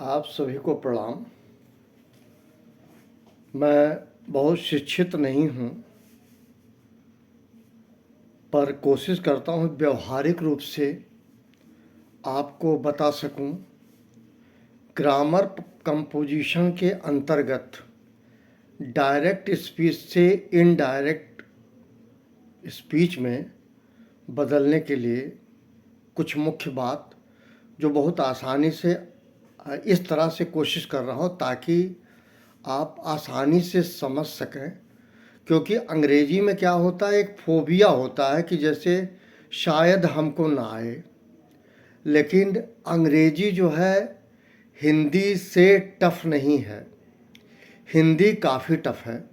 आप सभी को प्रणाम। मैं बहुत शिक्षित नहीं हूँ, पर कोशिश करता हूँ व्यवहारिक रूप से आपको बता सकूँ। ग्रामर कंपोजिशन के अंतर्गत डायरेक्ट स्पीच से इनडायरेक्ट स्पीच में बदलने के लिए कुछ मुख्य बात जो बहुत आसानी से इस तरह से कोशिश कर रहा हूँ ताकि आप आसानी से समझ सकें। क्योंकि अंग्रेजी में क्या होता है, एक फोबिया होता है कि जैसे शायद हमको ना आए, लेकिन अंग्रेजी जो है हिंदी से टफ नहीं है। हिंदी काफ़ी टफ है,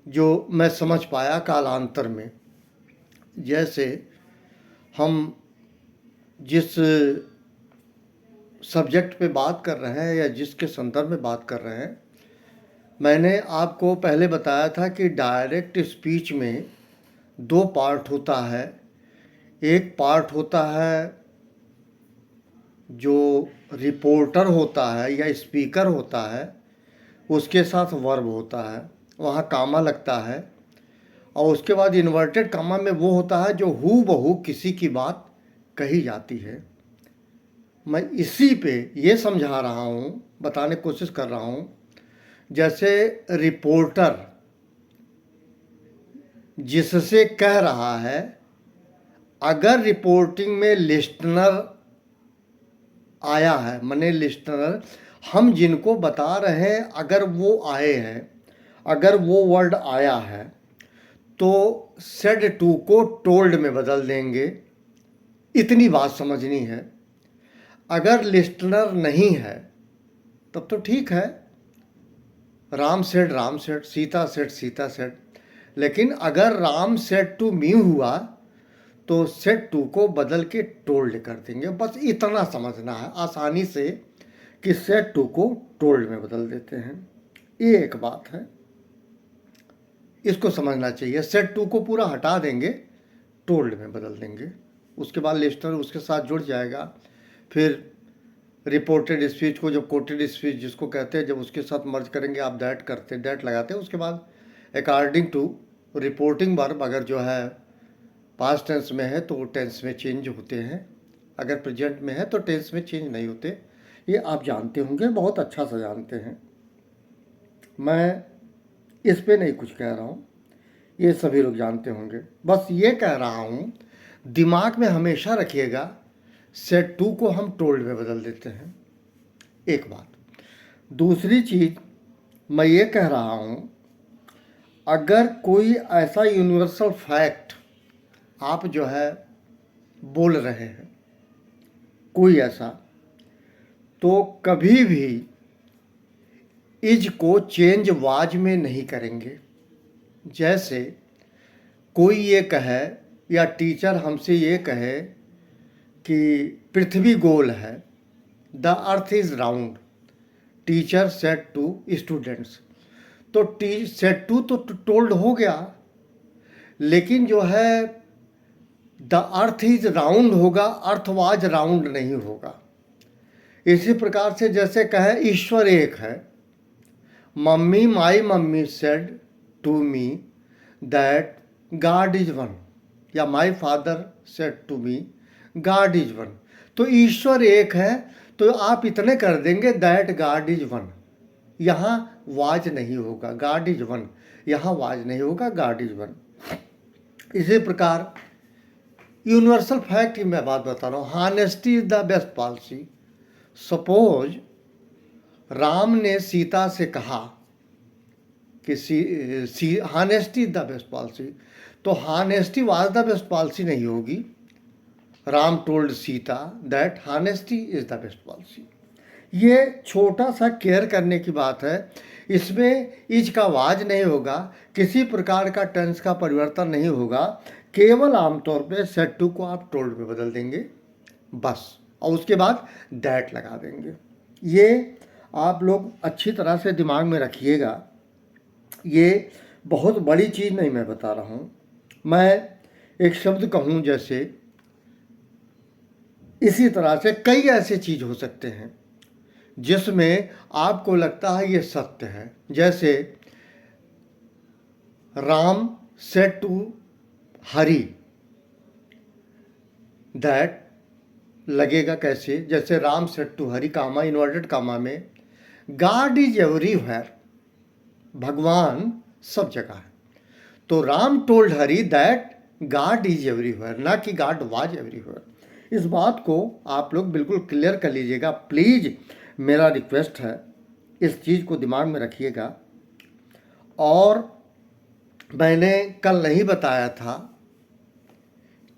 जो मैं समझ पाया कालांतर में। जैसे हम जिस सब्जेक्ट पे बात कर रहे हैं या जिसके संदर्भ में बात कर रहे हैं, मैंने आपको पहले बताया था कि डायरेक्ट स्पीच में दो पार्ट होता है। एक पार्ट होता है जो रिपोर्टर होता है या स्पीकर होता है, उसके साथ वर्ब होता है, वहाँ कामा लगता है। और उसके बाद इन्वर्टेड कामा में वो होता है जो हू बहू किसी की बात कही जाती है। मैं इसी पे ये समझा रहा हूँ, बताने की कोशिश कर रहा हूँ। जैसे रिपोर्टर जिससे कह रहा है, अगर रिपोर्टिंग में लिस्टनर आया है, माने लिस्टनर हम जिनको बता रहे हैं, अगर वो आए हैं, अगर वो वर्ड आया है, तो सेड टू को टोल्ड में बदल देंगे। इतनी बात समझनी है। अगर लिस्टनर नहीं है तब तो ठीक है, राम सेड, सीता सेड। लेकिन अगर राम सेड टू मी हुआ तो सेड टू को बदल के टोल्ड कर देंगे। बस इतना समझना है आसानी से कि सेड टू को टोल्ड में बदल देते हैं। ये एक बात है, इसको समझना चाहिए। सेड टू को पूरा हटा देंगे, टोल्ड में बदल देंगे। उसके बाद लिस्टनर उसके साथ जुड़ जाएगा। फिर रिपोर्टेड स्पीच को, जब कोटेड स्पीच जिसको कहते हैं, जब उसके साथ मर्ज करेंगे, आप दैट लगाते हैं। उसके बाद अकॉर्डिंग टू रिपोर्टिंग वर्ब अगर जो है पास्ट टेंस में है तो वो टेंस में चेंज होते हैं, अगर प्रेजेंट में है तो टेंस में चेंज नहीं होते। ये आप जानते होंगे, बहुत अच्छा सा जानते हैं। मैं इस पे नहीं कुछ कह रहा हूँ, ये सभी लोग जानते होंगे। बस ये कह रहा हूँ, दिमाग में हमेशा रखिएगा, सेड टू को हम टोल्ड में बदल देते हैं। एक बात। दूसरी चीज़ मैं ये कह रहा हूँ, अगर कोई ऐसा यूनिवर्सल फैक्ट आप जो है बोल रहे हैं, कोई ऐसा, तो कभी भी इज को चेंज वाज में नहीं करेंगे। जैसे कोई ये कहे या टीचर हमसे ये कहे कि पृथ्वी गोल है, the earth is round, teacher said to students, तो सेड टू तो टोल्ड हो गया, लेकिन जो है द अर्थ इज राउंड होगा, अर्थ वाज राउंड नहीं होगा। इसी प्रकार से जैसे कहे ईश्वर एक है, mummy my mummy said to me that God is one, या my father said to me God is one. तो ईश्वर एक है, तो आप इतने कर देंगे दैट गॉड इज वन। यहाँ वाज नहीं होगा, गॉड इज वन, यहाँ वाज नहीं होगा, गॉड इज वन। इसी प्रकार यूनिवर्सल फैक्ट की मैं बात बता रहा हूँ, honesty is the best policy. Suppose Ram ने सीता से कहा कि honesty is the best policy, तो honesty was the best policy नहीं होगी। Ram told Sita that honesty is the best policy. ये छोटा सा केयर करने की बात है। इसमें इज का वाज नहीं होगा, किसी प्रकार का टेंस का परिवर्तन नहीं होगा, केवल आमतौर पे सेड टू को आप टोल्ड में बदल देंगे बस, और उसके बाद दैट लगा देंगे। ये आप लोग अच्छी तरह से दिमाग में रखिएगा। ये बहुत बड़ी चीज़ नहीं मैं बता रहा हूँ। मैं एक शब्द कहूँ, जैसे इसी तरह से कई ऐसे चीज़ हो सकते हैं जिसमें आपको लगता है ये सत्य है। जैसे Ram said to Hari, that लगेगा कैसे? जैसे Ram said to Hari, comma inverted comma में, गॉड इज एवरीवेयर, भगवान सब जगह है। तो Ram told Hari that God is everywhere, ना कि गॉड वाज एवरीवेयर। इस बात को आप लोग बिल्कुल क्लियर कर लीजिएगा, प्लीज मेरा रिक्वेस्ट है, इस चीज़ को दिमाग में रखिएगा। और मैंने कल नहीं बताया था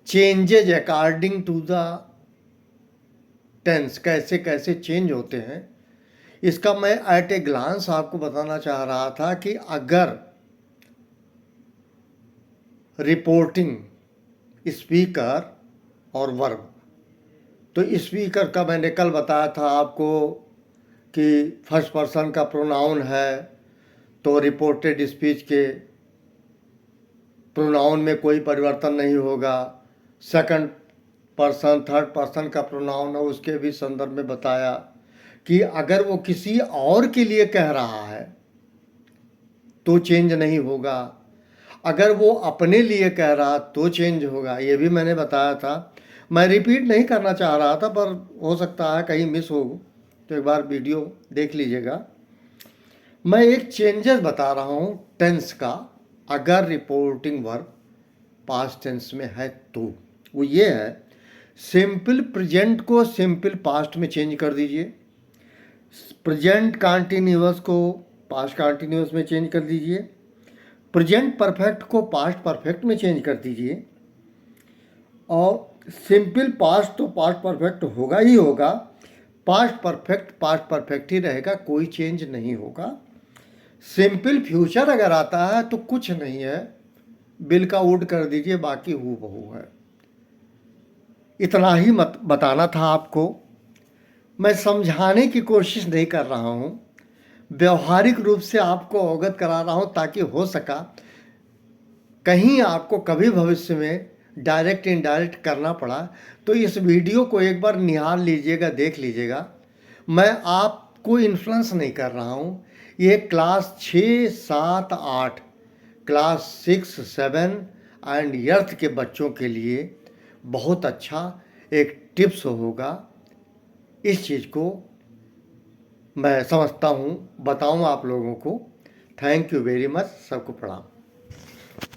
changes according to the tense कैसे कैसे चेंज होते हैं। इसका मैं एट ए ग्लांस आपको बताना चाह रहा था कि अगर रिपोर्टिंग स्पीकर और वर्ब, तो स्पीकर का मैंने कल बताया था आपको कि फर्स्ट पर्सन का प्रोनाउन है तो रिपोर्टेड स्पीच के प्रोनाउन में कोई परिवर्तन नहीं होगा। सेकंड पर्सन थर्ड पर्सन का प्रोनाउन है उसके भी संदर्भ में बताया कि अगर वो किसी और के लिए कह रहा है तो चेंज नहीं होगा, अगर वो अपने लिए कह रहा तो चेंज होगा, ये भी मैंने बताया था। मैं रिपीट नहीं करना चाह रहा था, पर हो सकता है कहीं मिस हो तो एक बार वीडियो देख लीजिएगा। मैं एक चेंजेस बता रहा हूँ टेंस का, अगर रिपोर्टिंग वर्ब पास्ट टेंस में है तो वो ये है, सिंपल प्रेजेंट को सिंपल पास्ट में चेंज कर दीजिए, प्रेजेंट कंटिन्यूअस को पास्ट कंटिन्यूअस में चेंज कर दीजिए, प्रेजेंट परफेक्ट को पास्ट परफेक्ट में चेंज कर दीजिए, और सिंपल पास्ट तो पास्ट परफेक्ट होगा ही होगा, पास्ट परफेक्ट ही रहेगा, कोई चेंज नहीं होगा। सिंपल फ्यूचर अगर आता है तो कुछ नहीं है, बिल का वुड कर दीजिए, बाकी हू बहू है। इतना ही मत बताना था आपको। मैं समझाने की कोशिश नहीं कर रहा हूँ, व्यवहारिक रूप से आपको अवगत करा रहा हूँ ताकि हो सका कहीं आपको कभी भविष्य में डायरेक्ट इनडायरेक्ट करना पड़ा तो इस वीडियो को एक बार निहार लीजिएगा, देख लीजिएगा। मैं आपको इन्फ्लुएंस नहीं कर रहा हूँ, ये क्लास 6, 7, 8, क्लास 6, 7 एंड 8 के बच्चों के लिए बहुत अच्छा एक टिप्स होगा। इस चीज़ को मैं समझता हूँ, बताऊँ आप लोगों को। थैंक यू वेरी मच, सबको प्रणाम।